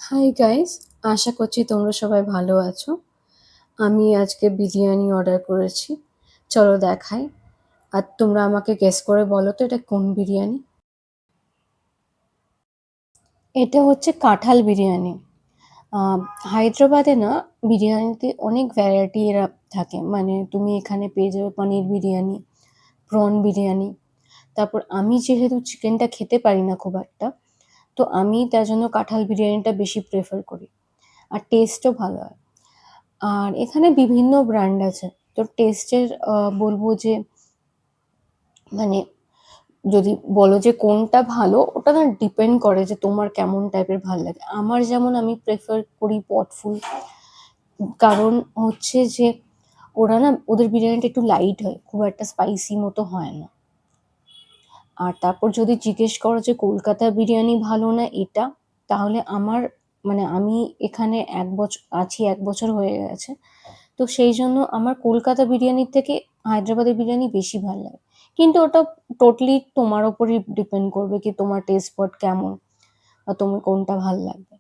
Hi guys, আশা করছি তোমরা সবাই ভালো আছো। আমি আজকে বিরিয়ানি অর্ডার করেছি। চলো দেখাই। আর তোমরা আমাকে গেস করে বলো তো এটা কোন বিরিয়ানি। এটা হচ্ছে কাঁঠাল বিরিয়ানি। আহ, হায়দ্রাবাদে না বিরিয়ানিতে অনেক ভ্যারাইটি এরা থাকে, মানে তুমি এখানে পেয়ে যাবে পনির বিরিয়ানি, প্রন বিরিয়ানি। তারপর আমি যেহেতু চিকেনটা খেতে পারি না খুব একটা, তো আমি তার জন্য কাঁঠাল বিরিয়ানিটা বেশি প্রেফার করি। আর টেস্টও ভালো হয়। আর এখানে বিভিন্ন ব্র্যান্ড আছে। তো টেস্টের বলবো যে, মানে যদি বলো যে কোনটা ভালো, ওটা না ডিপেন্ড করে যে তোমার কেমন টাইপের ভালো লাগে। আমার যেমন আমি প্রেফার করি পটফুল, কারণ হচ্ছে যে ওরা না ওদের বিরিয়ানিটা একটু লাইট হয়, খুব একটা স্পাইসি মতো হয় না। আর তারপর যদি জিজ্ঞেস করো যে কলকাতা বিরিয়ানি ভালো না এটা, তাহলে আমার, মানে আমি এখানে ১ বছর আছি, ১ বছর হয়ে গেছে। তো সেই জন্য আমার কলকাতা বিরিয়ানির থেকে হায়দ্রাবাদের বিরিয়ানি বেশি ভালো লাগে। কিন্তু ওটা টোটালি তোমার ওপরই ডিপেন্ড করবে কি তোমার টেস্ট বাড কেমন বা তোমার কোনটা ভাল লাগবে।